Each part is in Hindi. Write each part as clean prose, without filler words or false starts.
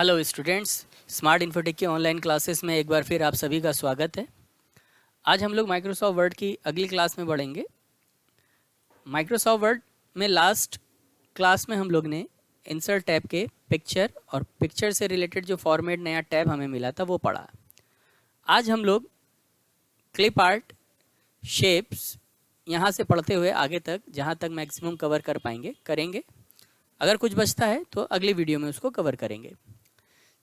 हेलो स्टूडेंट्स, स्मार्ट इन्फोटेक के ऑनलाइन क्लासेस में एक बार फिर आप सभी का स्वागत है। आज हम लोग माइक्रोसॉफ्ट वर्ड की अगली क्लास में बढ़ेंगे। माइक्रोसॉफ्ट वर्ड में लास्ट क्लास में हम लोग ने इंसर्ट टैब के पिक्चर और पिक्चर से रिलेटेड जो फॉर्मेट नया टैब हमें मिला था वो पढ़ा। आज हम लोग क्लिप आर्ट, शेप्स यहाँ से पढ़ते हुए आगे तक जहाँ तक मैक्सिमम कवर कर पाएंगे करेंगे। अगर कुछ बचता है तो अगली वीडियो में उसको कवर करेंगे।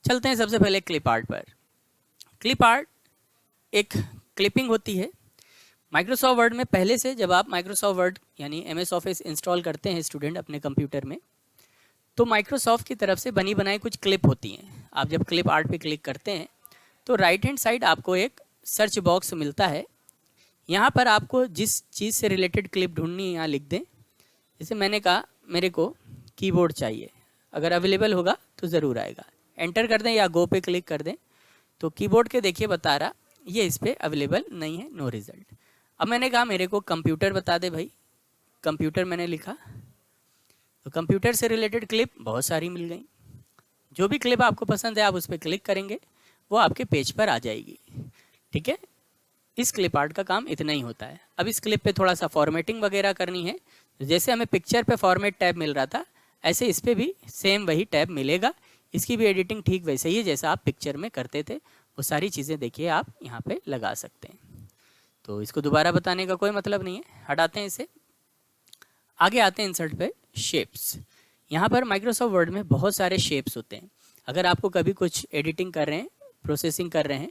चलते हैं सबसे पहले क्लिप आर्ट पर। क्लिप आर्ट एक क्लिपिंग होती है। माइक्रोसॉफ्ट वर्ड में पहले से जब आप माइक्रोसॉफ्ट वर्ड यानी MS ऑफिस इंस्टॉल करते हैं स्टूडेंट अपने कंप्यूटर में, तो माइक्रोसॉफ्ट की तरफ से बनी बनाई कुछ क्लिप होती हैं। आप जब क्लिप आर्ट पे क्लिक करते हैं तो राइट हैंड साइड आपको एक सर्च बॉक्स मिलता है। यहाँ पर आपको जिस चीज़ से रिलेटेड क्लिप ढूंढनी है यहाँ लिख दें। जैसे मैंने कहा मेरे को कीबोर्ड चाहिए, अगर अवेलेबल होगा तो ज़रूर आएगा। एंटर कर दें या गो पे क्लिक कर दें तो कीबोर्ड के देखिए बता रहा ये इस पर अवेलेबल नहीं है, नो रिज़ल्ट। अब मैंने कहा मेरे को कंप्यूटर बता दे भाई, कंप्यूटर मैंने लिखा तो कंप्यूटर से रिलेटेड क्लिप बहुत सारी मिल गई। जो भी क्लिप आपको पसंद है आप उस पर क्लिक करेंगे, वो आपके पेज पर आ जाएगी। ठीक है, इस क्लिप आर्ट का काम इतना ही होता है। अब इस क्लिप पे थोड़ा सा फॉर्मेटिंग वगैरह करनी है। जैसे हमें पिक्चर पे फॉर्मेट टैब मिल रहा था, ऐसे इस पर भी सेम वही टैब मिलेगा। इसकी भी एडिटिंग ठीक वैसे ही है जैसा आप पिक्चर में करते थे। वो सारी चीज़ें देखिए आप यहाँ पे लगा सकते हैं। तो इसको दोबारा बताने का कोई मतलब नहीं है, हटाते हैं इसे। आगे आते हैं इंसर्ट पे शेप्स। यहाँ पर माइक्रोसॉफ्ट वर्ड में बहुत सारे शेप्स होते हैं। अगर आपको कभी कुछ एडिटिंग कर रहे हैं, प्रोसेसिंग कर रहे हैं,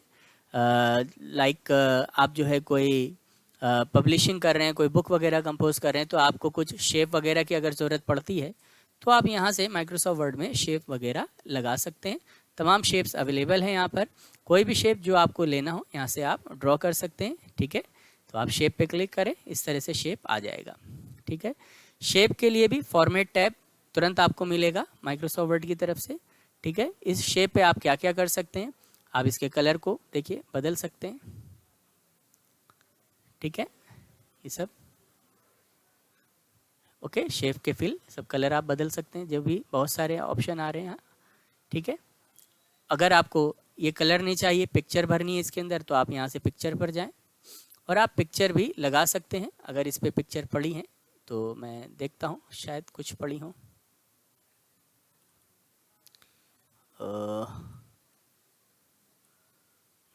लाइक आप जो है कोई पब्लिशिंग कर रहे हैं, कोई बुक वगैरह कंपोज कर रहे हैं, तो आपको कुछ शेप वगैरह की अगर ज़रूरत पड़ती है तो आप यहाँ से माइक्रोसॉफ्ट वर्ड में शेप वगैरह लगा सकते हैं। तमाम शेप्स अवेलेबल हैं यहाँ पर। कोई भी शेप जो आपको लेना हो यहाँ से आप ड्रॉ कर सकते हैं। ठीक है, तो आप शेप पे क्लिक करें, इस तरह से शेप आ जाएगा। ठीक है, शेप के लिए भी फॉर्मेट टैब तुरंत आपको मिलेगा माइक्रोसॉफ्ट वर्ड की तरफ से। ठीक है, इस शेप पे आप क्या क्या कर सकते हैं, आप इसके कलर को देखिए बदल सकते हैं। ठीक है, ये सब ओके, शेप के फिल सब कलर आप बदल सकते हैं, जो भी बहुत सारे ऑप्शन आ रहे हैं यहाँ। ठीक है, अगर आपको ये कलर नहीं चाहिए, पिक्चर भरनी है इसके अंदर, तो आप यहाँ से पिक्चर पर जाएं और आप पिक्चर भी लगा सकते हैं। अगर इस पर पिक्चर पड़ी हैं तो मैं देखता हूँ, शायद कुछ पड़ी हों।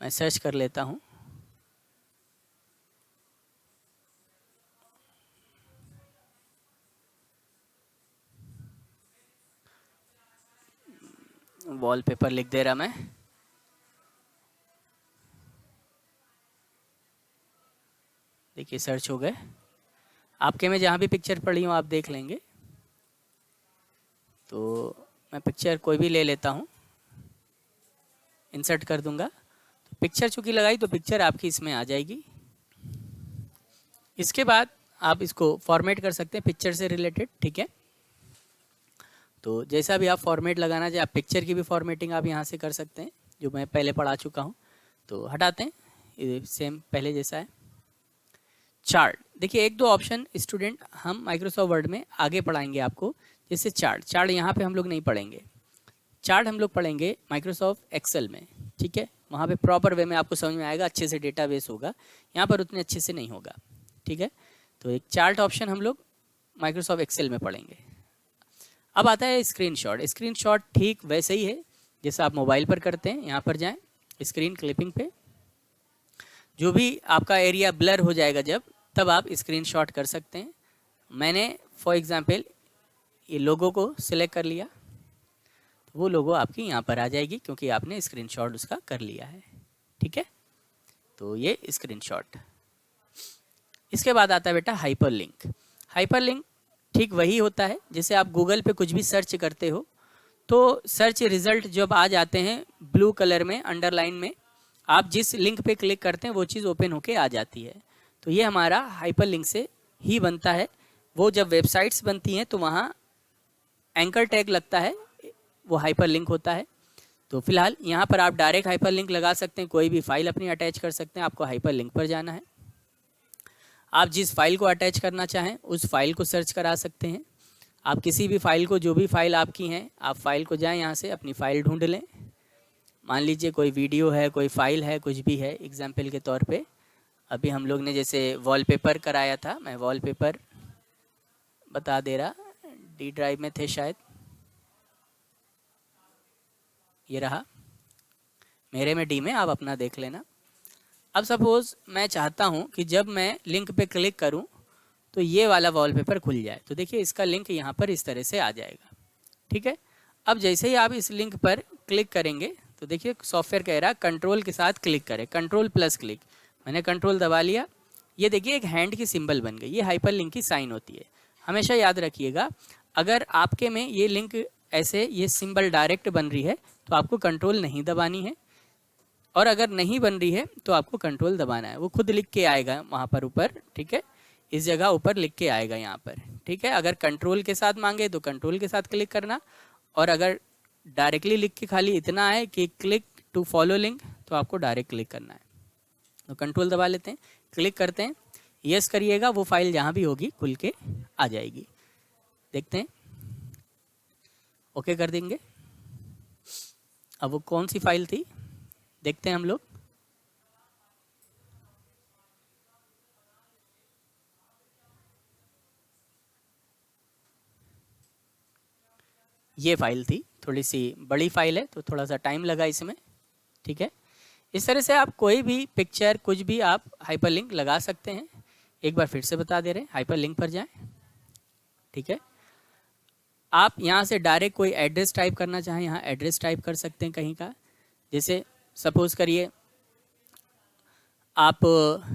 मैं सर्च कर लेता हूँ। वॉलपेपर लिख दे रहा मैं। देखिए सर्च हो गए। आपके में जहाँ भी पिक्चर पड़ी हो आप देख लेंगे। तो मैं पिक्चर कोई भी ले लेता हूँ, इंसर्ट कर दूंगा। तो पिक्चर चूँकि लगाई तो पिक्चर आपकी इसमें आ जाएगी। इसके बाद आप इसको फॉर्मेट कर सकते हैं पिक्चर से रिलेटेड। ठीक है, तो जैसा भी आप फॉर्मेट लगाना चाहे, आप पिक्चर की भी फॉर्मेटिंग आप यहाँ से कर सकते हैं, जो मैं पहले पढ़ा चुका हूँ। तो हटाते हैं, ये सेम पहले जैसा है। चार्ट देखिए, एक दो ऑप्शन स्टूडेंट हम माइक्रोसॉफ्ट वर्ड में आगे पढ़ाएंगे आपको। जैसे चार्ट यहाँ पे हम लोग नहीं पढ़ेंगे। चार्ट हम लोग पढ़ेंगे माइक्रोसॉफ्ट एक्सेल में। ठीक है, वहाँ पे प्रॉपर वे में आपको समझ में आएगा, अच्छे से डेटाबेस होगा। यहाँ पर उतने अच्छे से नहीं होगा। ठीक है, तो एक चार्ट ऑप्शन हम लोग माइक्रोसॉफ्ट एक्सेल में पढ़ेंगे। अब आता है स्क्रीनशॉट। स्क्रीनशॉट ठीक वैसे ही है जैसा आप मोबाइल पर करते हैं। यहाँ पर जाएं, स्क्रीन क्लिपिंग पे, जो भी आपका एरिया ब्लर हो जाएगा जब, तब आप स्क्रीनशॉट कर सकते हैं। मैंने फॉर एग्जांपल ये लोगो को सिलेक्ट कर लिया, तो वो लोगो आपकी यहाँ पर आ जाएगी क्योंकि आपने स्क्रीनशॉट उसका कर लिया है। ठीक है, तो ये स्क्रीनशॉट। इसके बाद आता है बेटा हाइपरलिंक। हाइपरलिंक ठीक वही होता है जैसे आप गूगल पे कुछ भी सर्च करते हो तो सर्च रिजल्ट जब आ जाते हैं ब्लू कलर में अंडरलाइन में, आप जिस लिंक पे क्लिक करते हैं वो चीज़ ओपन होके आ जाती है। तो ये हमारा हाइपरलिंक से ही बनता है। वो जब वेबसाइट्स बनती हैं तो वहाँ एंकर टैग लगता है, वो हाइपरलिंक होता है। तो फिलहाल यहाँ पर आप डायरेक्ट हाइपरलिंक लगा सकते हैं, कोई भी फाइल अपनी अटैच कर सकते हैं। आपको हाइपरलिंक पर जाना है, आप जिस फाइल को अटैच करना चाहें उस फाइल को सर्च करा सकते हैं। आप किसी भी फाइल को, जो भी फाइल आपकी हैं, आप फाइल को जाएं, यहाँ से अपनी फ़ाइल ढूंढ लें। मान लीजिए कोई वीडियो है, कोई फाइल है, कुछ भी है। एग्जाम्पल के तौर पे अभी हम लोग ने जैसे वॉलपेपर कराया था, मैं वॉलपेपर बता दे रहा, डी ड्राइव में थे शायद, ये रहा मेरे में डी में, आप अपना देख लेना। अब सपोज़ मैं चाहता हूँ कि जब मैं लिंक पे क्लिक करूँ तो ये वाला वॉलपेपर खुल जाए, तो देखिए इसका लिंक यहाँ पर इस तरह से आ जाएगा, ठीक है। अब जैसे ही आप इस लिंक पर क्लिक करेंगे तो देखिए सॉफ्टवेयर कह रहा है कंट्रोल के साथ क्लिक करें, कंट्रोल प्लस क्लिक। मैंने कंट्रोल दबा लिया, ये देखिए एक हैंड की सिंबल बन गई, ये हाइपर लिंक की साइन होती है। हमेशा याद रखिएगा, अगर आपके में ये लिंक ऐसे ये सिंबल डायरेक्ट बन रही है तो आपको कंट्रोल नहीं दबानी है, और अगर नहीं बन रही है तो आपको कंट्रोल दबाना है। वो खुद लिख के आएगा वहाँ पर ऊपर, ठीक है, इस जगह ऊपर लिख के आएगा यहाँ पर, ठीक है। अगर कंट्रोल के साथ मांगे तो कंट्रोल के साथ क्लिक करना, और अगर डायरेक्टली लिख के खाली इतना है कि क्लिक टू फॉलो लिंक तो आपको डायरेक्ट क्लिक करना है। तो कंट्रोल दबा लेते हैं, क्लिक करते हैं, यस करिएगा, वो फाइल जहाँ भी होगी खुल के आ जाएगी। देखते हैं, ओके कर देंगे। अब वो कौन सी फाइल थी देखते हैं हम लोग। ये फाइल थी, थोड़ी सी बड़ी फाइल है तो थोड़ा सा टाइम लगा इसमें, ठीक है। इस तरह से आप कोई भी पिक्चर, कुछ भी आप हाइपरलिंक लगा सकते हैं। एक बार फिर से बता दे रहे हैं, हाइपरलिंक पर जाएं, ठीक है। आप यहाँ से डायरेक्ट कोई एड्रेस टाइप करना चाहें, यहाँ एड्रेस टाइप कर सकते हैं कहीं का। जैसे सपोज़ करिए आप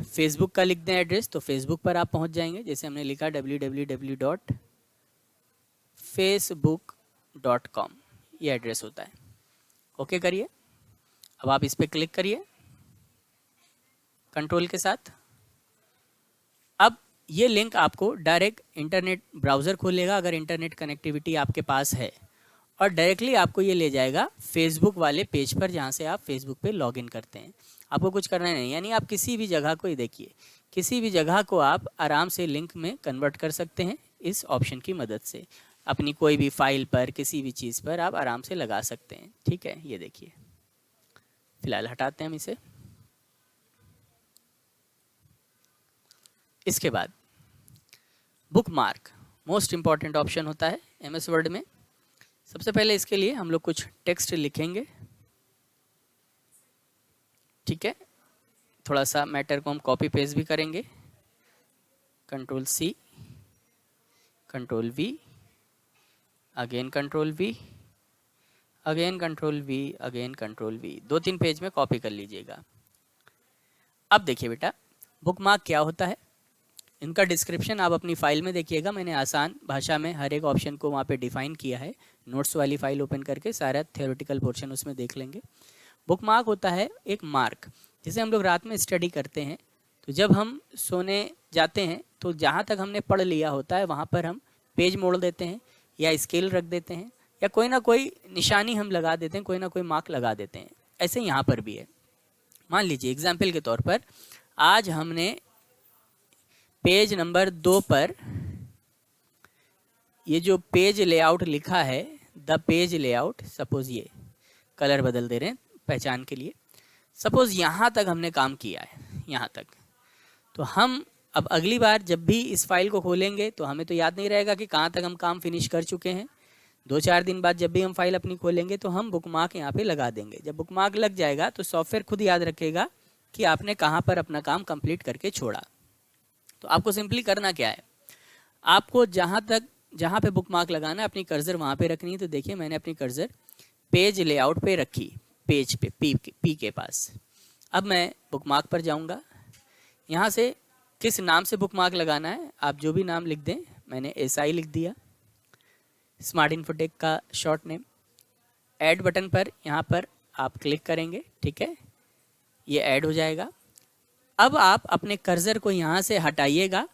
फेसबुक का लिख दें एड्रेस, तो फेसबुक पर आप पहुँच जाएंगे। जैसे हमने लिखा www.facebook.com, ये एड्रेस होता है। ओके करिए, अब आप इस पर क्लिक करिए कंट्रोल के साथ। अब ये लिंक आपको डायरेक्ट इंटरनेट ब्राउज़र खोलेगा, अगर इंटरनेट कनेक्टिविटी आपके पास है, और डायरेक्टली आपको ये ले जाएगा फेसबुक वाले पेज पर, जहाँ से आप फेसबुक पे लॉगिन करते हैं। आपको कुछ करना नहीं, यानी आप किसी भी जगह को, देखिए किसी भी जगह को आप आराम से लिंक में कन्वर्ट कर सकते हैं इस ऑप्शन की मदद से। अपनी कोई भी फाइल पर, किसी भी चीज़ पर आप आराम से लगा सकते हैं, ठीक है। ये देखिए, फिलहाल हटाते हैं हम इसे। इसके बाद बुकमार्क मोस्ट इम्पॉर्टेंट ऑप्शन होता है MS वर्ड में। सबसे पहले इसके लिए हम लोग कुछ टेक्स्ट लिखेंगे, ठीक है। थोड़ा सा मैटर को हम कॉपी पेस्ट भी करेंगे, control C, control V, again control V, again control V, again control V, 2-3 page में कॉपी कर लीजिएगा। अब देखिए बेटा, बुकमार्क क्या होता है, इनका डिस्क्रिप्शन आप अपनी फाइल में देखिएगा। मैंने आसान भाषा में हर एक ऑप्शन को वहाँ पे डिफाइन किया है। नोट्स वाली फाइल ओपन करके सारा थ्योरेटिकल पोर्शन उसमें देख लेंगे। बुकमार्क होता है एक मार्क, जिसे हम लोग रात में स्टडी करते हैं, तो जब हम सोने जाते हैं तो जहाँ तक हमने पढ़ लिया होता है वहाँ पर हम पेज मोड़ देते हैं, या स्केल रख देते हैं, या कोई ना कोई निशानी हम लगा देते हैं, कोई ना कोई मार्क लगा देते हैं। ऐसे यहाँ पर भी है। मान लीजिए एग्जाम्पल के तौर पर आज हमने पेज नंबर 2 पर ये जो पेज लेआउट लिखा है, द पेज लेआउट, सपोज ये कलर बदल दे रहे हैं पहचान के लिए। सपोज यहाँ तक हमने काम किया है, यहाँ तक। तो हम अब अगली बार जब भी इस फाइल को खोलेंगे तो हमें तो याद नहीं रहेगा कि कहाँ तक हम काम फिनिश कर चुके हैं। 2-4 दिन बाद जब भी हम फाइल अपनी खोलेंगे तो हम बुकमार्क यहाँ पे लगा देंगे। जब बुकमार्क लग जाएगा तो सॉफ्टवेयर खुद याद रखेगा कि आपने कहाँ पर अपना काम कंप्लीट करके छोड़ा। तो आपको सिंपली करना क्या है, आपको जहाँ पे बुकमार्क लगाना है अपनी कर्सर वहाँ पे रखनी है। तो देखिए मैंने अपनी कर्सर पेज लेआउट पे रखी, पेज पे पी के पास। अब मैं बुकमार्क पर जाऊँगा, यहाँ से किस नाम से बुकमार्क लगाना है आप जो भी नाम लिख दें। मैंने SI लिख दिया, स्मार्ट इन्फोटेक का शॉर्ट नेम। ऐड बटन पर यहाँ पर आप क्लिक करेंगे, ठीक है, ये ऐड हो जाएगा। अब आप अपने कर्सर को यहाँ से हटाइएगा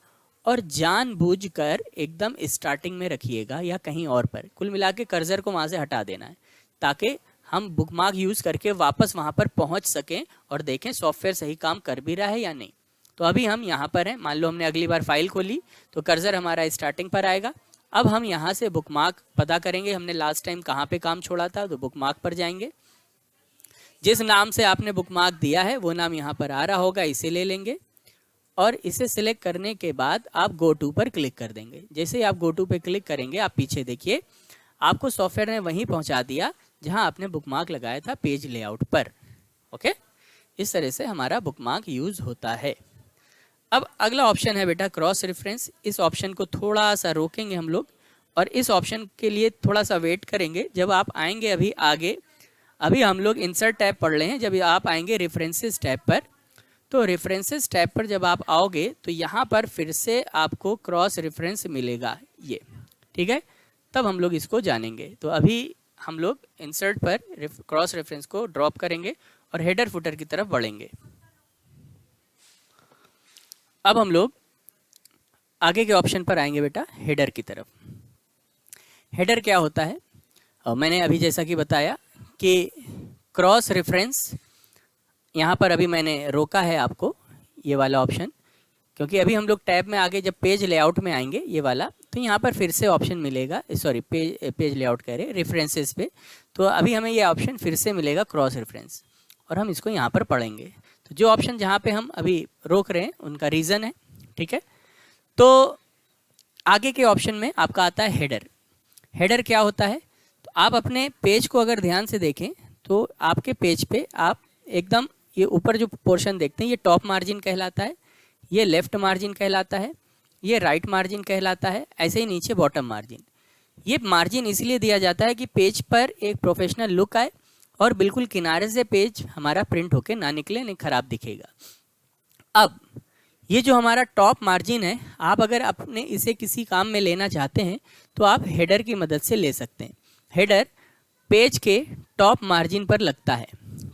और जानबूझकर एकदम स्टार्टिंग में रखिएगा या कहीं और पर। कुल मिला के कर्सर को वहाँ से हटा देना है ताकि हम बुकमार्क यूज़ करके वापस वहाँ पर पहुँच सकें और देखें सॉफ्टवेयर सही काम कर भी रहा है या नहीं। तो अभी हम यहाँ पर हैं, मान लो हमने अगली बार फाइल खोली तो कर्सर हमारा स्टार्टिंग पर आएगा। अब हम यहाँ से बुकमार्क पता करेंगे, हमने लास्ट टाइम कहाँ पे काम छोड़ा था, तो बुकमार्क पर जाएंगे। जिस नाम से आपने बुकमार्क दिया है वो नाम यहाँ पर आ रहा होगा, इसे ले लेंगे और इसे सिलेक्ट करने के बाद आप गो टू पर क्लिक कर देंगे। जैसे ही आप गो टू पे क्लिक करेंगे, आप पीछे देखिए आपको सॉफ्टवेयर ने वहीं पहुँचा दिया जहाँ आपने बुकमार्क लगाया था पेज लेआउट पर। ओके, इस तरह से हमारा बुकमार्क यूज़ होता है। अब अगला ऑप्शन है बेटा क्रॉस रेफरेंस। इस ऑप्शन को थोड़ा सा रोकेंगे हम लोग और इस ऑप्शन के लिए थोड़ा सा वेट करेंगे। जब आप आएंगे अभी आगे, अभी हम लोग इंसर्ट टैब पढ़ रहे हैं, जब आप आएंगे रेफरेंसेस टैब पर, तो रेफरेंसेस टैब पर जब आप आओगे तो यहाँ पर फिर से आपको क्रॉस रेफरेंस मिलेगा ये, ठीक है। तब हम लोग इसको जानेंगे। तो अभी हम लोग इंसर्ट पर क्रॉस रेफरेंस को ड्रॉप करेंगे और हेडर फुटर की तरफ बढ़ेंगे। अब हम लोग आगे के ऑप्शन पर आएंगे बेटा हेडर की तरफ। हेडर क्या होता है? मैंने अभी जैसा कि बताया कि क्रॉस रेफरेंस, यहाँ पर अभी मैंने रोका है आपको ये वाला ऑप्शन, क्योंकि अभी हम लोग टैब में आगे जब पेज लेआउट में आएंगे ये वाला, तो यहाँ पर फिर से ऑप्शन मिलेगा, सॉरी पेज लेआउट कह रहे रेफरेंसेस पे, तो अभी हमें ये ऑप्शन फिर से मिलेगा क्रॉस रेफरेंस और हम इसको यहाँ पर पढ़ेंगे। तो जो ऑप्शन जहाँ पे हम अभी रोक रहे हैं उनका रीज़न है, ठीक है। तो आगे के ऑप्शन में आपका आता है हेडर। हेडर क्या होता है? तो आप अपने पेज को अगर ध्यान से देखें तो आपके पेज पे आप एकदम ये ऊपर जो पोर्शन देखते हैं ये टॉप मार्जिन कहलाता है, ये लेफ्ट मार्जिन कहलाता है, ये राइट मार्जिन कहलाता है, ऐसे ही नीचे बॉटम मार्जिन। ये मार्जिन इसलिए दिया जाता है कि पेज पर एक प्रोफेशनल लुक आए और बिल्कुल किनारे से पेज हमारा प्रिंट होके ना निकले, नहीं खराब दिखेगा। अब ये जो हमारा टॉप मार्जिन है, आप अगर अपने इसे किसी काम में लेना चाहते हैं तो आप हेडर की मदद से ले सकते हैं। हेडर पेज के टॉप मार्जिन पर लगता है,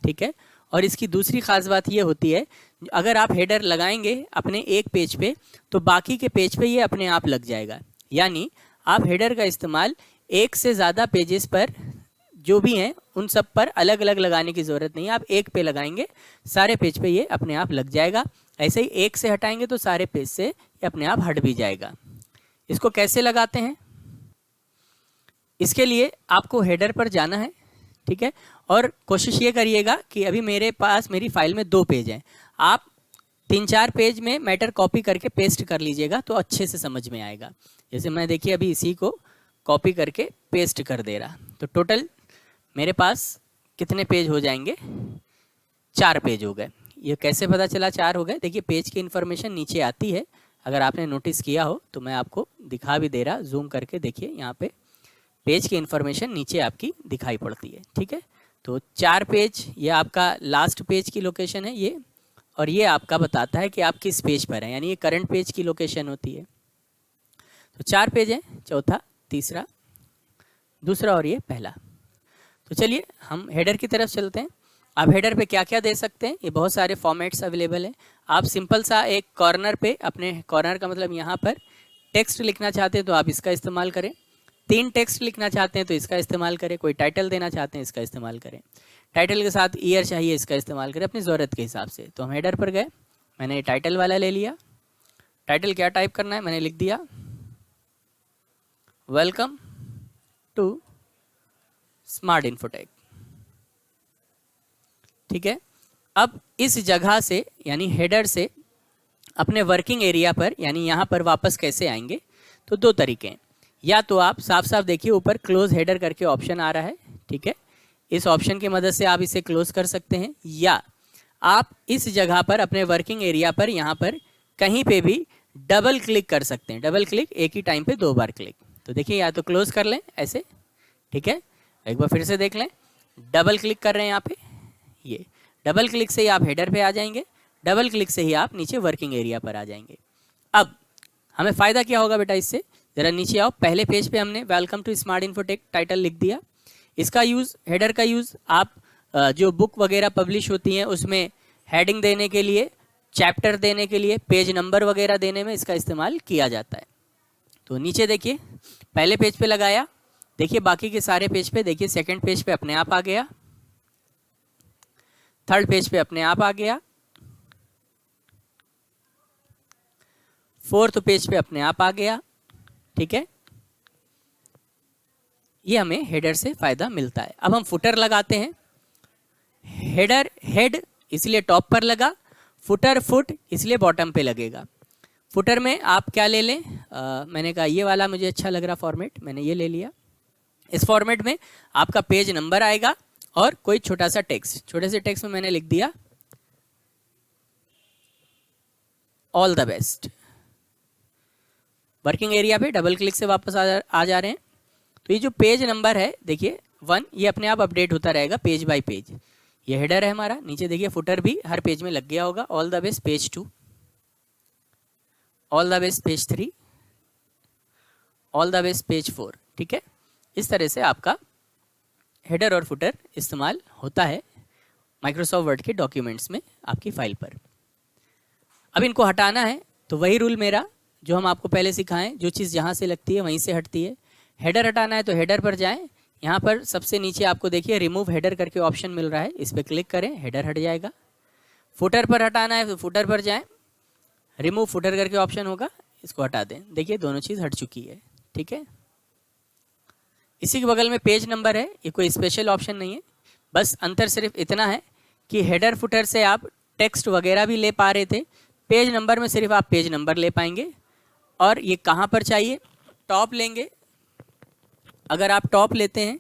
ठीक है। और इसकी दूसरी खास बात ये होती है, अगर आप हेडर लगाएंगे अपने एक पेज पे तो बाकी के पेज पे ये अपने आप लग जाएगा। यानी आप हेडर का इस्तेमाल एक से ज़्यादा पेजेस पर जो भी हैं उन सब पर अलग अलग लगाने की ज़रूरत नहीं है। आप एक पे लगाएंगे सारे पेज पे ये अपने आप लग जाएगा। ऐसे ही एक से हटाएंगे तो सारे पेज से ये अपने आप हट भी जाएगा। इसको कैसे लगाते हैं? इसके लिए आपको हेडर पर जाना है, ठीक है। और कोशिश ये करिएगा कि अभी मेरे पास मेरी फाइल में 2 पेज हैं, आप 3-4 पेज में मैटर कॉपी करके पेस्ट कर लीजिएगा तो अच्छे से समझ में आएगा। जैसे मैं देखिए अभी इसी को कॉपी करके पेस्ट कर दे रहा, तो टोटल मेरे पास कितने पेज हो जाएंगे? 4 पेज हो गए। ये कैसे पता चला 4 हो गए? देखिए पेज की इन्फॉर्मेशन नीचे आती है, अगर आपने नोटिस किया हो तो मैं आपको दिखा भी दे रहा, जूम करके देखिए यहाँ पे पेज की इन्फॉर्मेशन नीचे आपकी दिखाई पड़ती है, ठीक है। तो 4 पेज, ये आपका लास्ट पेज की लोकेशन है ये, और ये आपका बताता है कि आप किस पेज पर हैं, यानी ये करंट पेज की लोकेशन होती है। तो 4 पेज हैं, चौथा, तीसरा, दूसरा और ये पहला। तो चलिए हम हेडर की तरफ चलते हैं। आप हेडर पे क्या क्या दे सकते हैं? ये बहुत सारे फॉर्मेट्स अवेलेबल हैं। आप सिंपल सा एक कॉर्नर पे, अपने कॉर्नर का मतलब यहाँ पर टेक्स्ट लिखना चाहते हैं तो आप इसका इस्तेमाल करें, 3 टेक्स्ट लिखना चाहते हैं तो इसका इस्तेमाल करें, कोई टाइटल देना चाहते हैं इसका इस्तेमाल करें, टाइटल के साथ ईयर चाहिए इसका इस्तेमाल करें अपनी ज़रूरत के हिसाब से। तो हम हेडर पर गए, मैंने टाइटल वाला ले लिया। टाइटल क्या टाइप करना है मैंने लिख दिया, वेलकम टू स्मार्ट इन्फोटेक, ठीक है। अब इस जगह से यानी हेडर से अपने वर्किंग एरिया पर यानी यहाँ पर वापस कैसे आएंगे? तो 2 तरीके हैं। या तो आप साफ साफ देखिए ऊपर क्लोज हेडर करके ऑप्शन आ रहा है, ठीक है, इस ऑप्शन की मदद से आप इसे क्लोज कर सकते हैं, या आप इस जगह पर अपने वर्किंग एरिया पर यहाँ पर कहीं पे भी डबल क्लिक कर सकते हैं। डबल क्लिक, एक ही टाइम पे 2 बार क्लिक। तो देखिए या तो क्लोज कर लें ऐसे, ठीक है, एक बार फिर से देख लें, डबल क्लिक कर रहे हैं यहाँ पे, ये डबल क्लिक से ही आप हेडर पे आ जाएंगे, डबल क्लिक से ही आप नीचे वर्किंग एरिया पर आ जाएंगे। अब हमें फ़ायदा क्या होगा बेटा इससे? ज़रा नीचे आओ, पहले पेज पे हमने welcome to smart Infotech title लिख दिया। इसका यूज़, हेडर का यूज़ आप जो बुक वगैरह पब्लिश होती हैं उसमें हेडिंग देने के लिए, चैप्टर देने के लिए, पेज नंबर वगैरह देने में इसका इस्तेमाल किया जाता है। तो नीचे देखिए पहले पेज पे लगाया, देखिए बाकी के सारे पेज पे, देखिए सेकंड पेज पे अपने आप आ गया, थर्ड पेज पे अपने आप आ गया, फोर्थ पेज पे अपने आप आ गया, ठीक है, ये हमें हेडर से फ़ायदा मिलता है। अब हम फुटर लगाते हैं। हेडर हेड इसलिए टॉप पर लगा, फुटर फुट इसलिए बॉटम पे लगेगा। फुटर में आप क्या ले लें, मैंने कहा ये वाला मुझे अच्छा लग रहा फॉर्मेट, मैंने ये ले लिया। इस फॉर्मेट में आपका पेज नंबर आएगा और कोई छोटा सा टेक्स्ट, छोटे से टेक्स्ट में मैंने लिख दिया all the best. Working area पे डबल क्लिक से वापस आ जा रहे हैं। तो ये जो पेज नंबर है देखिए 1, ये अपने आप अपडेट होता रहेगा पेज बाय पेज। ये हेडर है हमारा, नीचे देखिए फुटर भी हर पेज में लग गया होगा। All the best page 2, all the best page 3, all the best page 4। ठीक है, इस तरह से आपका हेडर और फुटर इस्तेमाल होता है माइक्रोसॉफ्ट वर्ड के डॉक्यूमेंट्स में आपकी फाइल पर। अब इनको हटाना है तो वही रूल मेरा जो हम आपको पहले सिखाएं, जो चीज़ जहाँ से लगती है वहीं से हटती है। हेडर हटाना है तो हेडर पर जाएं, यहाँ पर सबसे नीचे आपको देखिए रिमूव हेडर करके ऑप्शन मिल रहा है, इस पर क्लिक करें, हेडर हट जाएगा। फुटर पर हटाना है तो फुटर पर जाएं, रिमूव फुटर करके ऑप्शन होगा, इसको हटा दें। देखिए दोनों चीज़ हट चुकी है। ठीक है, इसी के बगल में पेज नंबर है, ये कोई स्पेशल ऑप्शन नहीं है, बस अंतर सिर्फ इतना है कि हेडर फुटर से आप टेक्स्ट वगैरह भी ले पा रहे थे, पेज नंबर में सिर्फ आप पेज नंबर ले पाएंगे। और ये कहाँ पर चाहिए, टॉप लेंगे, अगर आप टॉप लेते हैं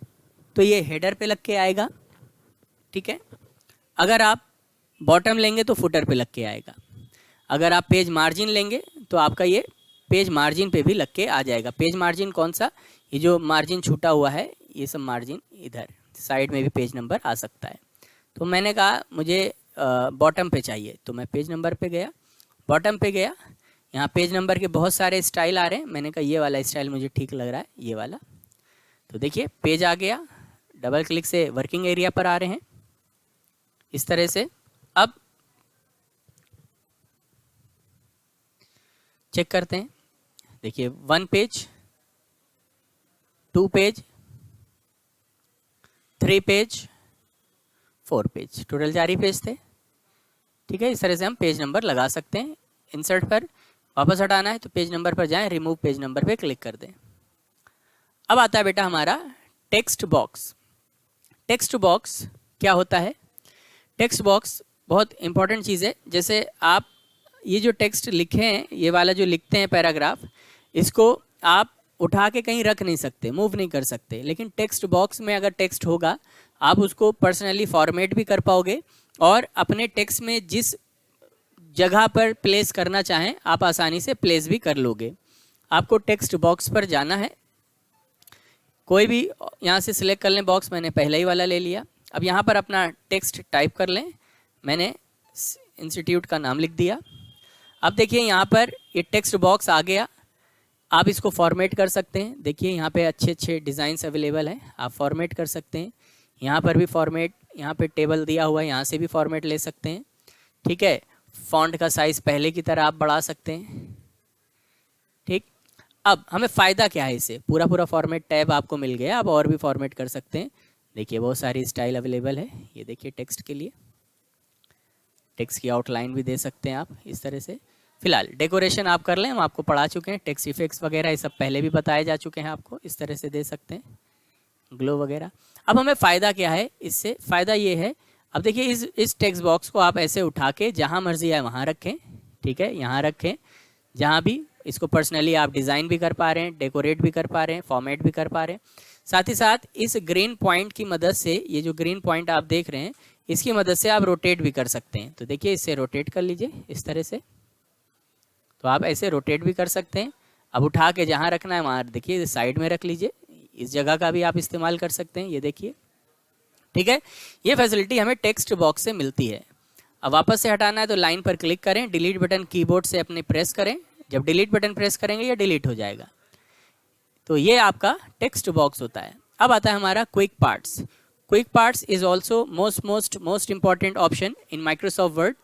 तो ये हेडर पे लग के आएगा। ठीक है, अगर आप बॉटम लेंगे तो फुटर पे लग के आएगा। अगर आप पेज मार्जिन लेंगे तो आपका ये पेज मार्जिन पे भी लग के आ जाएगा। पेज मार्जिन कौन सा, ये जो मार्जिन छूटा हुआ है, ये सब मार्जिन इधर साइड में भी पेज नंबर आ सकता है। तो मैंने कहा मुझे बॉटम पे चाहिए, तो मैं पेज नंबर पे गया, बॉटम पे गया, यहाँ पेज नंबर के बहुत सारे स्टाइल आ रहे हैं, मैंने कहा ये वाला स्टाइल मुझे ठीक लग रहा है, ये वाला। तो देखिए पेज आ गया, डबल क्लिक से वर्किंग एरिया पर आ रहे हैं इस तरह से। अब चेक करते हैं, देखिए 1 page, 2 page, 3 page, 4 page, total 4 ही पेज थे। ठीक है, इस तरह से हम पेज नंबर लगा सकते हैं। इंसर्ट पर वापस हटाना है तो पेज नंबर पर जाएं, रिमूव पेज नंबर पे क्लिक कर दें। अब आता है बेटा हमारा टेक्स्ट बॉक्स। टेक्स्ट बॉक्स क्या होता है, टेक्स्ट बॉक्स बहुत इंपॉर्टेंट चीज़ है। जैसे आप ये जो टेक्स्ट लिखे हैं, ये वाला जो लिखते हैं पैराग्राफ, इसको आप उठा के कहीं रख नहीं सकते, मूव नहीं कर सकते, लेकिन टेक्स्ट बॉक्स में अगर टेक्स्ट होगा आप उसको पर्सनली फॉर्मेट भी कर पाओगे और अपने टेक्स्ट में जिस जगह पर प्लेस करना चाहें आप आसानी से प्लेस भी कर लोगे। आपको टेक्स्ट बॉक्स पर जाना है, कोई भी यहाँ से सिलेक्ट कर लें बॉक्स, मैंने पहले ही वाला ले लिया। अब यहाँ पर अपना टेक्स्ट टाइप कर लें, मैंने इंस्टीट्यूट का नाम लिख दिया। अब देखिए यहाँ पर ये टेक्स्ट बॉक्स आ गया, आप इसको फॉर्मेट कर सकते हैं। देखिए यहाँ पे अच्छे अच्छे डिज़ाइंस अवेलेबल हैं, आप फॉर्मेट कर सकते हैं। यहाँ पर भी फॉर्मेट, यहाँ पे टेबल दिया हुआ है, यहाँ से भी फॉर्मेट ले सकते हैं। ठीक है, फॉन्ट का साइज़ पहले की तरह आप बढ़ा सकते हैं। ठीक, अब हमें फ़ायदा क्या है इससे, पूरा फॉर्मेट टैब आपको मिल गया, आप और भी फॉर्मेट कर सकते हैं। देखिए बहुत सारी स्टाइल अवेलेबल है, ये देखिए टेक्स्ट के लिए, टेक्स्ट की आउटलाइन भी दे सकते हैं आप इस तरह से। फिलहाल डेकोरेशन आप कर लें, हम आपको पढ़ा चुके हैं, टेक्स्ट इफेक्ट्स वगैरह ये सब पहले भी बताए जा चुके हैं आपको, इस तरह से दे सकते हैं, ग्लो वगैरह। अब हमें फ़ायदा क्या है इससे, फ़ायदा ये है, अब देखिए इस टेक्स्ट बॉक्स को आप ऐसे उठा के जहाँ मर्जी है वहाँ रखें। ठीक है, यहाँ रखें, जहाँ भी इसको पर्सनली आप डिज़ाइन भी कर पा रहे हैं, डेकोरेट भी कर पा रहे हैं, फॉर्मेट भी कर पा रहे हैं। साथ ही साथ इस ग्रीन पॉइंट की मदद से, ये जो ग्रीन पॉइंट आप देख रहे हैं, इसकी मदद से आप रोटेट भी कर सकते हैं। तो देखिए इससे रोटेट कर लीजिए इस तरह से, तो आप ऐसे रोटेट भी कर सकते हैं। अब उठा के जहाँ रखना है वहाँ देखिए साइड में रख लीजिए, इस जगह का भी आप इस्तेमाल कर सकते हैं, ये देखिए। ठीक है, ये फैसिलिटी हमें टेक्स्ट बॉक्स से मिलती है। अब वापस से हटाना है तो लाइन पर क्लिक करें, डिलीट बटन कीबोर्ड से अपने प्रेस करें, जब डिलीट बटन प्रेस करेंगे ये डिलीट हो जाएगा। तो ये आपका टेक्स्ट बॉक्स होता है। अब आता है हमारा quick parts. Quick parts is also most important option in Microsoft word.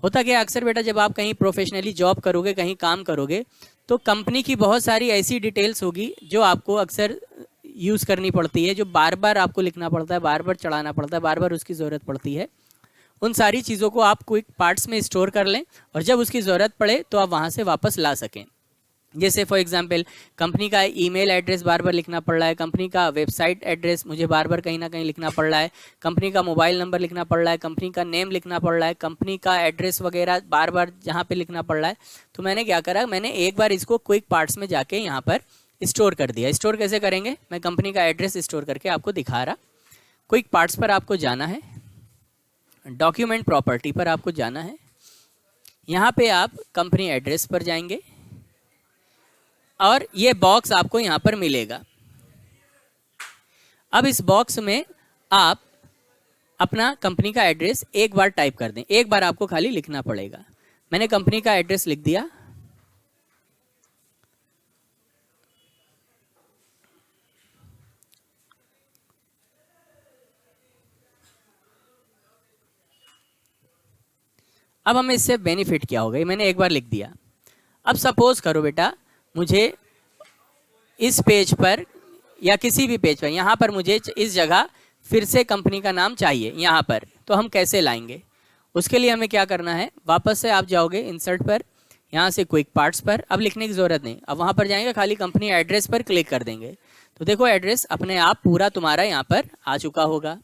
होता क्या अक्सर बेटा, जब आप कहीं प्रोफेशनली जॉब करोगे, कहीं काम करोगे, तो कंपनी की बहुत सारी ऐसी डिटेल्स होगी जो आपको अक्सर यूज़ करनी पड़ती है, जो बार बार आपको लिखना पड़ता है, बार बार चढ़ाना पड़ता है, बार बार उसकी ज़रूरत पड़ती है। उन सारी चीज़ों को आप क्विक पार्ट्स में स्टोर कर लें और जब उसकी ज़रूरत पड़े तो आप वहाँ से वापस ला सकें। जैसे फॉर एग्जांपल कंपनी का ईमेल एड्रेस बार बार लिखना पड़ रहा है, कंपनी का वेबसाइट एड्रेस मुझे बार बार कहीं ना कहीं लिखना पड़ रहा है, कंपनी का मोबाइल नंबर लिखना पड़ रहा है, कंपनी का नेम लिखना पड़ रहा है, कंपनी का एड्रेस वगैरह बार बार जहाँ पे लिखना पड़ रहा है। तो मैंने क्या करा, मैंने एक बार इसको क्विक पार्ट्स में जाके यहाँ पर स्टोर कर दिया। स्टोर कैसे करेंगे, मैं कंपनी का एड्रेस स्टोर करके आपको दिखा रहा। क्विक पार्ट्स पर आपको जाना है, डॉक्यूमेंट प्रॉपर्टी पर आपको जाना है, यहाँ पे आप कंपनी एड्रेस पर जाएंगे और ये बॉक्स आपको यहाँ पर मिलेगा। अब इस बॉक्स में आप अपना कंपनी का एड्रेस एक बार टाइप कर दें, एक बार आपको खाली लिखना पड़ेगा। मैंने कंपनी का एड्रेस लिख दिया। अब हमें इससे बेनिफिट क्या होगा, मैंने एक बार लिख दिया। अब सपोज करो बेटा मुझे इस पेज पर या किसी भी पेज पर, यहाँ पर मुझे इस जगह फिर से कंपनी का नाम चाहिए यहाँ पर, तो हम कैसे लाएंगे? उसके लिए हमें क्या करना है, वापस से आप जाओगे इंसर्ट पर, यहाँ से क्विक पार्ट्स पर। अब लिखने की ज़रूरत नहीं, अब वहाँ पर जाएंगे, खाली कंपनी एड्रेस पर क्लिक कर देंगे तो देखो एड्रेस अपने आप पूरा तुम्हारा यहाँ पर आ चुका होगा।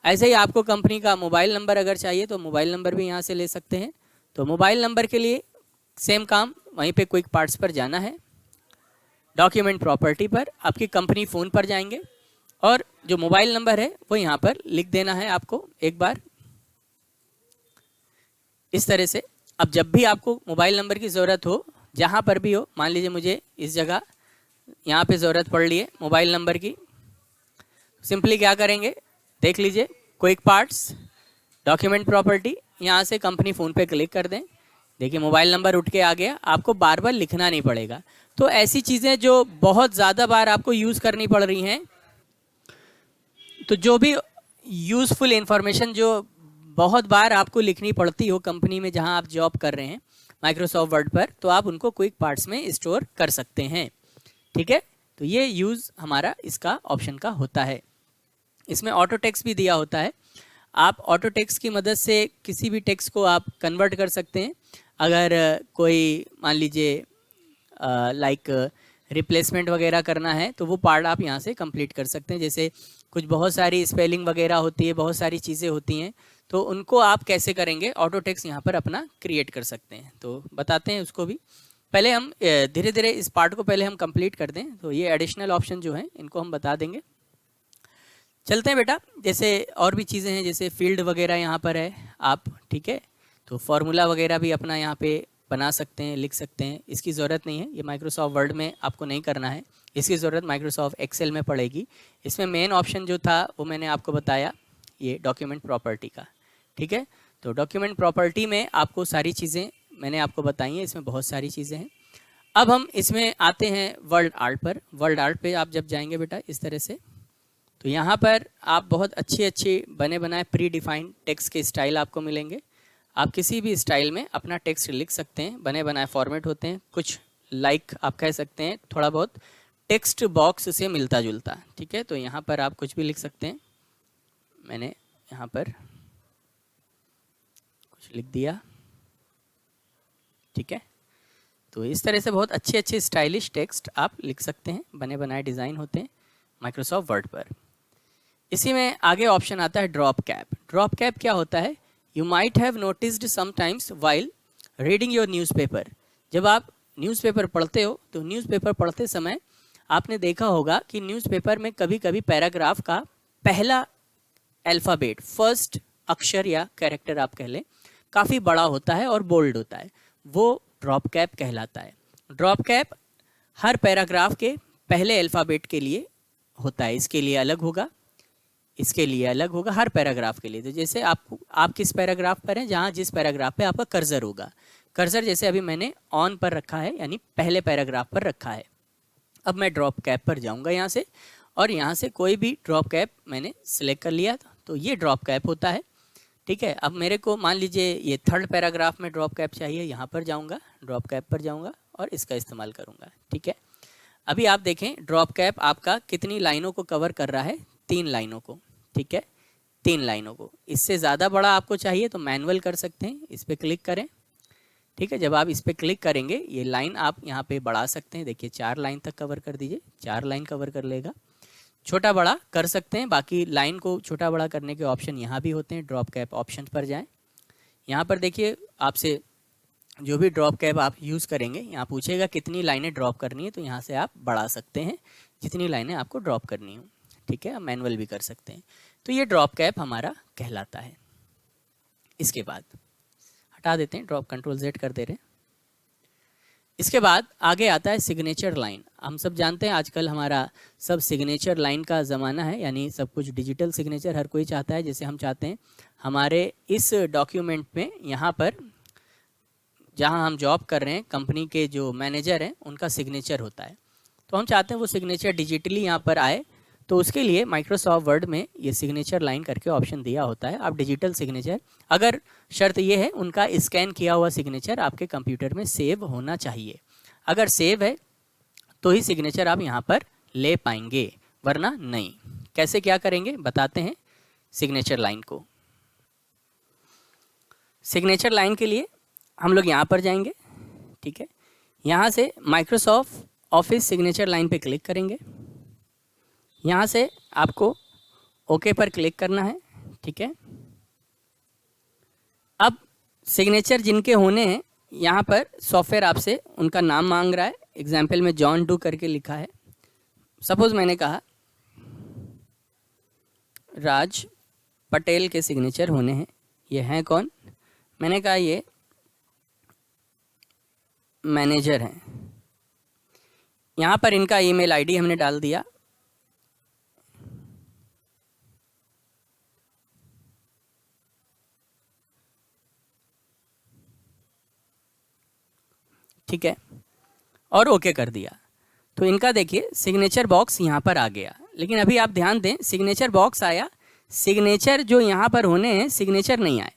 ऐसे ही आपको कंपनी का मोबाइल नंबर अगर चाहिए तो मोबाइल नंबर भी यहाँ से ले सकते हैं। तो मोबाइल नंबर के लिए सेम काम, वहीं पे क्विक पार्ट्स पर जाना है, डॉक्यूमेंट प्रॉपर्टी पर आपकी कंपनी फ़ोन पर जाएंगे और जो मोबाइल नंबर है वो यहाँ पर लिख देना है आपको एक बार इस तरह से। अब जब भी आपको मोबाइल नंबर की ज़रूरत हो, जहाँ पर भी हो, मान लीजिए मुझे इस जगह यहाँ पे ज़रूरत पड़ रही है मोबाइल नंबर की, सिंपली क्या करेंगे देख लीजिए, क्विक पार्ट्स, डॉक्यूमेंट प्रॉपर्टी, यहाँ से कंपनी फ़ोन पे क्लिक कर दें। देखिए मोबाइल नंबर उठ के आ गया, आपको बार बार लिखना नहीं पड़ेगा। तो ऐसी चीज़ें जो बहुत ज़्यादा बार आपको यूज़ करनी पड़ रही हैं, तो जो भी यूज़फुल इंफॉर्मेशन जो बहुत बार आपको लिखनी पड़ती हो कंपनी में जहां आप जॉब कर रहे हैं माइक्रोसॉफ्ट वर्ड पर, तो आप उनको क्विक पार्ट्स में स्टोर कर सकते हैं। ठीक है, तो ये यूज़ हमारा इसका ऑप्शन का होता है। इसमें ऑटो टेक्स्ट भी दिया होता है, आप ऑटो टेक्स्ट की मदद से किसी भी टेक्स्ट को आप कन्वर्ट कर सकते हैं। अगर कोई मान लीजिए लाइक रिप्लेसमेंट वगैरह करना है तो वो पार्ट आप यहाँ से कंप्लीट कर सकते हैं। जैसे कुछ बहुत सारी स्पेलिंग वगैरह होती है, बहुत सारी चीज़ें होती हैं, तो उनको आप कैसे करेंगे, ऑटो टेक्स्ट यहाँ पर अपना क्रिएट कर सकते हैं। तो बताते हैं उसको भी। पहले हम धीरे धीरे इस पार्ट को पहले हम कंप्लीट कर दें, तो ये एडिशनल ऑप्शन जो है इनको हम बता देंगे। चलते हैं बेटा, जैसे और भी चीज़ें हैं, जैसे फील्ड वगैरह यहाँ पर है आप, ठीक है, तो फार्मूला वगैरह भी अपना यहाँ पे बना सकते हैं, लिख सकते हैं। इसकी ज़रूरत नहीं है, ये माइक्रोसॉफ्ट वर्ड में आपको नहीं करना है, इसकी ज़रूरत माइक्रोसॉफ्ट एक्सेल में पड़ेगी। इसमें मेन ऑप्शन जो था वो मैंने आपको बताया, ये डॉक्यूमेंट प्रॉपर्टी का। ठीक है, तो डॉक्यूमेंट प्रॉपर्टी में आपको सारी चीज़ें मैंने आपको बताई हैं, इसमें बहुत सारी चीज़ें हैं। अब हम इसमें आते हैं वर्ड आर्ट पर। वर्ड आर्ट पे आप जब जाएंगे बेटा इस तरह से, तो यहाँ पर आप बहुत अच्छे बने बनाए प्री डिफाइंड टेक्स्ट के स्टाइल आपको मिलेंगे। आप किसी भी स्टाइल में अपना टेक्स्ट लिख सकते हैं, बने बनाए फॉर्मेट होते हैं, कुछ लाइक आप कह सकते हैं थोड़ा बहुत टेक्स्ट बॉक्स से मिलता जुलता। ठीक है, तो यहाँ पर आप कुछ भी लिख सकते हैं, मैंने यहाँ पर कुछ लिख दिया। ठीक है, तो इस तरह से बहुत अच्छे स्टाइलिश टेक्स्ट आप लिख सकते हैं, बने बनाए डिज़ाइन होते हैं माइक्रोसॉफ्ट वर्ड पर। इसी में आगे ऑप्शन आता है ड्रॉप कैप। ड्रॉप कैप क्या होता है, you might have noticed sometimes while reading your newspaper. जब आप न्यूज़पेपर पढ़ते हो तो न्यूज़पेपर पढ़ते समय आपने देखा होगा कि न्यूज़पेपर में कभी कभी पैराग्राफ का पहला अल्फ़ाबेट, फर्स्ट अक्षर या कैरेक्टर आप कह लें, काफ़ी बड़ा होता है और बोल्ड होता है, वो ड्रॉप कैप कहलाता है। ड्रॉप कैप हर पैराग्राफ के पहले अल्फ़ाबेट के लिए होता है, इसके लिए अलग होगा, इसके लिए अलग होगा, हर पैराग्राफ के लिए। तो जैसे आप किस पैराग्राफ पर हैं, जहाँ जिस पैराग्राफ पे आपका कर्सर होगा, कर्सर जैसे अभी मैंने ऑन पर रखा है, यानी पहले पैराग्राफ पर रखा है। अब मैं ड्रॉप कैप पर जाऊंगा यहाँ से, और यहाँ से कोई भी ड्रॉप कैप मैंने सिलेक्ट कर लिया, तो ये ड्रॉप कैप होता है। ठीक है, अब मेरे को मान लीजिए ये थर्ड पैराग्राफ में ड्रॉप कैप चाहिए, यहाँ पर जाऊँगा, ड्रॉप कैप पर जाऊँगा और इसका इस्तेमाल करूँगा। ठीक है, अभी आप देखें ड्रॉप कैप आपका कितनी लाइनों को कवर कर रहा है, 3 लाइनों को। ठीक है, 3 लाइनों को। इससे ज़्यादा बड़ा आपको चाहिए तो मैनुअल कर सकते हैं, इस पर क्लिक करें। ठीक है। जब आप इस पर क्लिक करेंगे ये लाइन आप यहाँ पे बढ़ा सकते हैं, देखिए 4 लाइन तक कवर कर दीजिए, 4 लाइन कवर कर लेगा। छोटा बड़ा कर सकते हैं, बाकी लाइन को छोटा बड़ा करने के ऑप्शन यहाँ भी होते हैं। ड्रॉप कैप ऑप्शन पर जाएं, यहाँ पर देखिए आपसे जो भी ड्रॉप कैप आप यूज़ करेंगे यहाँ पूछेगा कितनी लाइनें ड्रॉप करनी है, तो यहाँ से आप बढ़ा सकते हैं जितनी लाइनें आपको ड्रॉप करनी हो, ठीक है। आप मैनुअल भी कर सकते हैं। तो ये ड्रॉप कैप हमारा कहलाता है। इसके बाद हटा देते हैं, ड्रॉप कंट्रोल Z कर दे रहे हैं। इसके बाद आगे आता है सिग्नेचर लाइन। हम सब जानते हैं आजकल हमारा सब सिग्नेचर लाइन का ज़माना है, यानी सब कुछ डिजिटल सिग्नेचर हर कोई चाहता है। जैसे हम चाहते हैं हमारे इस डॉक्यूमेंट में यहाँ पर जहाँ हम जॉब कर रहे हैं कंपनी के जो मैनेजर हैं उनका सिग्नेचर होता है, तो हम चाहते हैं वो सिग्नेचर डिजिटली यहाँ पर आए। तो उसके लिए माइक्रोसॉफ्ट वर्ड में ये सिग्नेचर लाइन करके ऑप्शन दिया होता है। आप डिजिटल सिग्नेचर, अगर शर्त ये है उनका स्कैन किया हुआ सिग्नेचर आपके कंप्यूटर में सेव होना चाहिए। अगर सेव है तो ही सिग्नेचर आप यहाँ पर ले पाएंगे, वरना नहीं। कैसे क्या करेंगे बताते हैं सिग्नेचर लाइन को। सिग्नेचर लाइन के लिए हम लोग यहाँ पर जाएंगे, ठीक है। यहाँ से माइक्रोसॉफ्ट ऑफिस सिग्नेचर लाइन पे क्लिक करेंगे। यहाँ से आपको ओके पर क्लिक करना है, ठीक है। अब सिग्नेचर जिनके होने हैं यहाँ पर सॉफ्टवेयर आपसे उनका नाम मांग रहा है। एग्जाम्पल में जॉन डू करके लिखा है। सपोज मैंने कहा राज पटेल के सिग्नेचर होने हैं। ये हैं कौन? मैंने कहा ये मैनेजर हैं। यहाँ पर इनका ईमेल आईडी हमने डाल दिया। ठीक है, और ओके कर दिया। तो इनका देखिए सिग्नेचर बॉक्स यहाँ पर आ गया। लेकिन अभी आप ध्यान दें, सिग्नेचर बॉक्स आया, सिग्नेचर जो यहाँ पर होने हैं सिग्नेचर नहीं आए।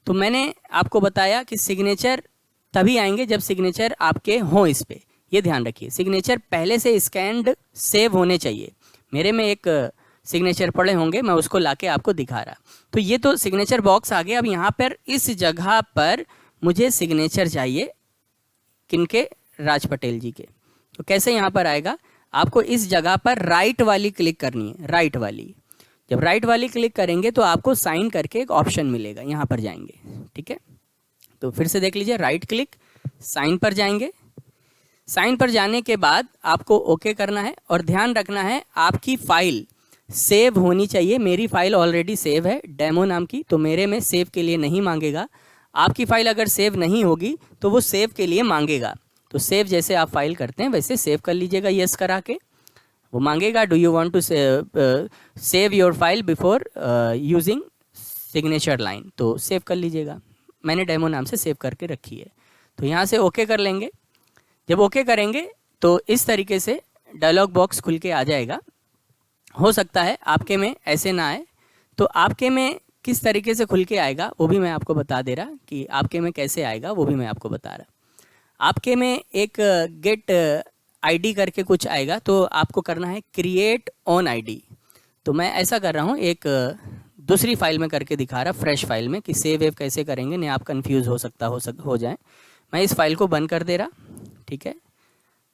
तो मैंने आपको बताया कि सिग्नेचर तभी आएंगे जब सिग्नेचर आपके हों इस पर। ये ध्यान रखिए, सिग्नेचर पहले से स्कैन्ड सेव होने चाहिए। मेरे में एक सिग्नेचर पड़े होंगे, मैं उसको लाके आपको दिखा रहा। तो ये तो सिग्नेचर बॉक्स आ गया। अब यहाँ पर इस जगह पर मुझे सिग्नेचर चाहिए, किनके? राज पटेल जी के। तो कैसे यहाँ पर आएगा? आपको इस जगह पर राइट वाली क्लिक करनी है, राइट वाली। जब राइट वाली क्लिक करेंगे तो आपको साइन करके एक ऑप्शन मिलेगा, यहाँ पर जाएंगे, ठीक है। तो फिर से देख लीजिए, राइट क्लिक, साइन पर जाएंगे। साइन पर जाने के बाद आपको ओके करना है और ध्यान रखना है आपकी फ़ाइल सेव होनी चाहिए। मेरी फ़ाइल ऑलरेडी सेव है डेमो नाम की, तो मेरे में सेव के लिए नहीं मांगेगा। आपकी फ़ाइल अगर सेव नहीं होगी तो वो सेव के लिए मांगेगा। तो सेव जैसे आप फाइल करते हैं वैसे सेव कर लीजिएगा, यस करा के। वो मांगेगा do you want to save your file before using signature line, तो सेव कर लीजिएगा। मैंने डेमो नाम से सेव करके रखी है। तो यहाँ से ओके कर लेंगे। जब ओके करेंगे तो इस तरीके से डायलॉग बॉक्स खुल के आ जाएगा। हो सकता है आपके में ऐसे ना आए, तो आपके में किस तरीके से खुल के आएगा वो भी मैं आपको बता दे रहा कि आपके में कैसे आएगा, वो भी मैं आपको बता रहा। आपके में एक गेट आईडी करके कुछ आएगा, तो आपको करना है क्रिएट ऑन आईडी। तो मैं ऐसा कर रहा हूँ, एक दूसरी फाइल में करके दिखा रहा, फ्रेश फाइल में, कि सेव वेव कैसे करेंगे, नहीं आप कंफ्यूज हो जाए। मैं इस फाइल को बंद कर दे रहा, ठीक है,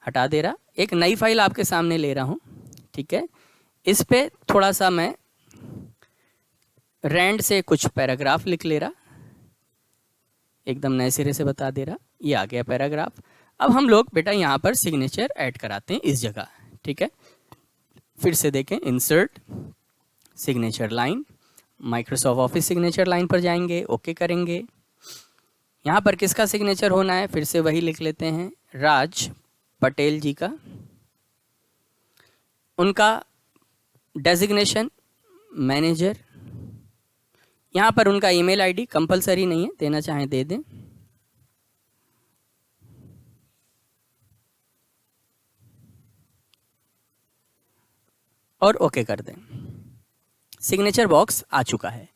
हटा दे रहा। एक नई फाइल आपके सामने ले रहा हूँ, ठीक है। इस पे थोड़ा सा मैं रैंड से कुछ पैराग्राफ लिख ले रहा, एकदम नए सिरे से बता दे रहा। ये आ गया पैराग्राफ। अब हम लोग बेटा यहाँ पर सिग्नेचर ऐड कराते हैं इस जगह, ठीक है। फिर से देखें, insert signature line, Microsoft office signature line पर जाएंगे, ओके करेंगे। यहाँ पर किसका सिग्नेचर होना है, फिर से वही लिख लेते हैं, राज पटेल जी का। उनका डेजिग्नेशन मैनेजर। यहाँ पर उनका ईमेल आईडी कंपलसरी नहीं है, देना चाहें दे दें। और ओके कर दें। सिग्नेचर बॉक्स आ चुका है।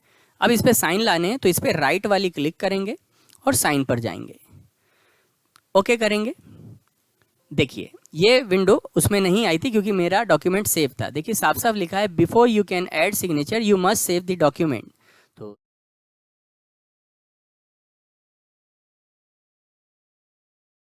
अब इस पर साइन लाने हैं, तो इस पर राइट वाली क्लिक करेंगे और साइन पर जाएंगे, ओके करेंगे। देखिए ये विंडो उसमें नहीं आई थी क्योंकि मेरा डॉक्यूमेंट सेव था। देखिए साफ साफ लिखा है, before you can add signature you must save the document.